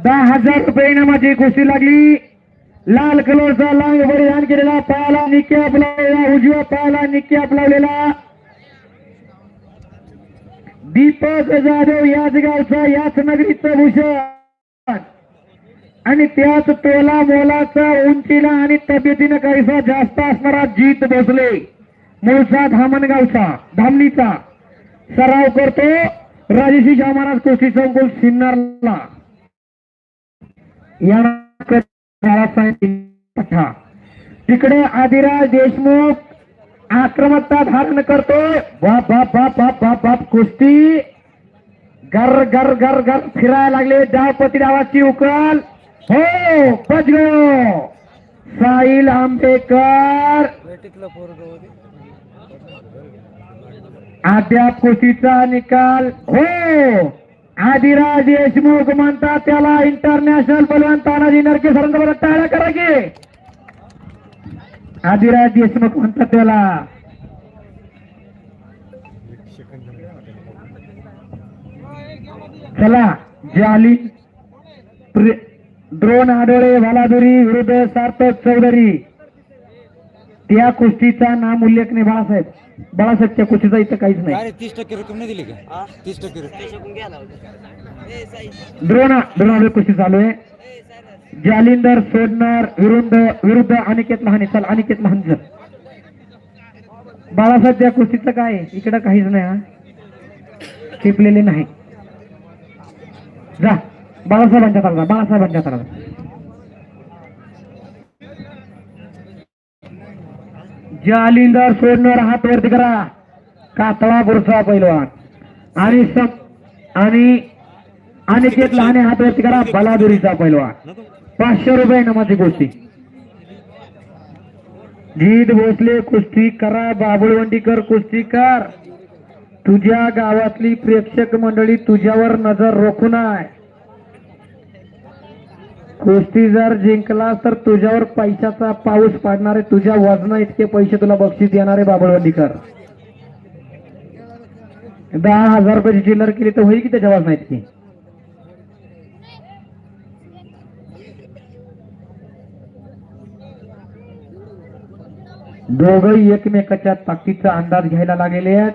10,000 रुपये इनामाची कुस्ती लागली. लाल कलरचा लांग परिधान केलेला, पायाला निक्याप लावलेला, उजव्या पायाला निक्याप लावलेला दीपक जाधव याच गावचा, याच नगरीचा भूषण आणि त्याच तोला मोलाचा, उंचीला आणि तब्येतीनं काहीसा जास्त असणारा जीत भोसले, मूळचा धामणगावचा, धामणीचा सराव करतो. राजश्री शाह महाराज कुस्ती संकुल सिन्नरला तिकडे आदिराज देशमुख आक्रमकता धारण करतोय. बाप बाप बाप बाप बाप बाप कुस्ती गर गर गर गर फिरायला लागले. डावपती डावाची उकल हो बजगो साहिल आंबेकर अद्याप कुस्तीचा निकाल हो. आदिराज देशमुख म्हणतात त्याला इंटरनॅशनल बलवान तानाजी नरके सरांचा टाळ्या करा की. आदिराज देशमुख म्हणतात त्याला. चला जाली ड्रोन आडोळे भालादुरी विरुद्ध सार्थक चौधरी. त्या कुस्तीचा नाम उल्लेख नाही बाळासाहेब. बाळासाहेबच्या कुस्तीचा इथं काहीच नाही. 30% रक्कम नाही दिली का? 30% ड्रोन कुस्ती चालू आहे. जालिंदर सोडणार विरुद्ध अनिकेत लहाने. चल अनिकेत लहान. बाळासाहेब त्या कुस्तीचं काय इकडं काहीच नाही. हा शिकलेले नाही. जा बाळासाहेबांच्या तारा, बाळासाहेबांच्या तारा. जालिंदर सोडणार हात वरती करा. कातळा बुरसा पैलवान आणि अनिकेत लहाने हात वरती करा. बलादुरीचा पैलवान. 500 रुपये नामाची कुस्ती. जीत भोसले कुस्ती करा. बाबुळवंडीकर कुस्ती कर. तुझ्या गावातली प्रेक्षक मंडळी तुझ्यावर नजर रोखून आहे. कुस्ती जर जिंकला तर तुझ्यावर पैशाचा पाऊस पाडणारे, तुझ्या वजना इतके पैसे तुला बक्षीस देणारे बाबुळवंडीकर. 10,000 रुपयाची चिल्लर केली तर होईल की त्याच्या वजना इतकी. दोघही एकमेकाच्या ताकदीचा अंदाज घ्यायला लागलेले आहेत.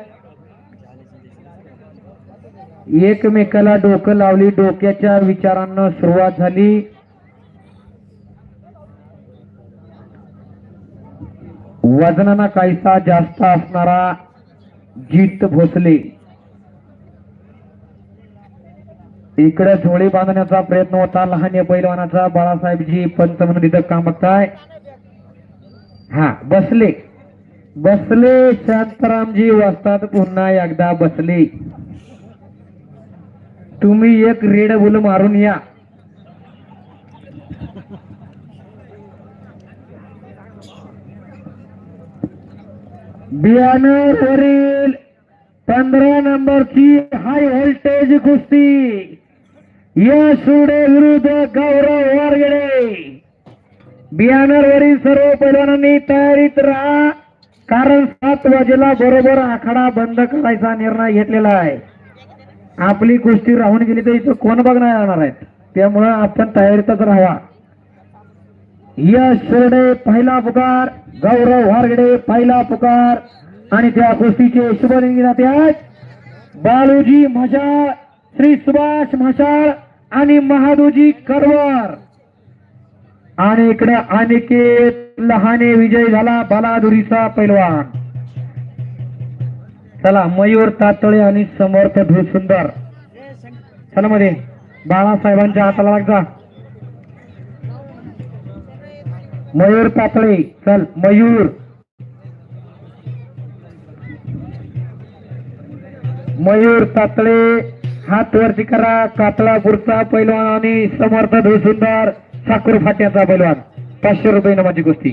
एकमेकाला डोकं लावली. डोक्याच्या विचारांना सुरुवात झाली. वजनाना काहीसा जास्त असणारा जीत भोसले इकडे झोळी बांधण्याचा प्रयत्न होता लहान पैलवानाचा. बाळासाहेबजी पंच म्हणून इथं काम बघताय. हा बसले शांतारामजी वस्ताद पुन्हा एकदा बसले. तुम्ही एक रेड बुल मारून या. बियाणर वरील 15 नंबरची हाय व्होल्टेज कुस्ती. यश उडे विरुद्ध गौरव वारगडे. बियाणर वरील सर्व पैलवानांनी तयारीत राहा, कारण 7 वाजेला बरोबर आखाडा बंद करायचा निर्णय घेतलेला आहे. आपली कुस्ती राहून गेली तर इथं कोण बघणार येणार आहेत, त्यामुळं आपण तयारीतच राहावा. यश शिर्डे पहिला पुकार, गौरव वारगडे पहिला पुकार आणि त्या कुस्तीचे शुभलिंगी नाते आहेत बालूजी म्हशाळ, श्री सुभाष म्हशाळ आणि महादूजी करवर. आणि इकडे अनिकेत लहाने विजय झाला, बलादुरीचा पैलवान. चला मयूर तातळे आणि समर्थ धुसुंदर. चला मध्ये बाळासाहेबांच्या हाताला लागजा. मयूर तातळे. चल मयूर तातळे हात वरती करा. कातळापूरचा पैलवान आणि समर्थ धुसुंदर साकूर फाट्याचा पैलवान. 500 रुपये नामाची कुस्ती.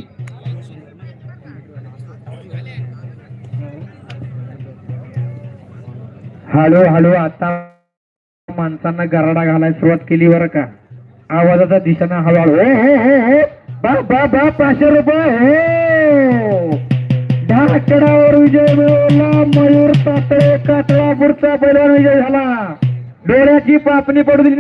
हळू आता माणसांना गराडा घालायला सुरुवात केली बरं का. आवाजाचा दिशेनं हळूहळू हो बा 500 रुपये हो. ढाकडावर विजय मिळवला मयूर तातळे. कातळापूरचा पैलवान विजय झाला. डोळ्याची पापणी पडू दिली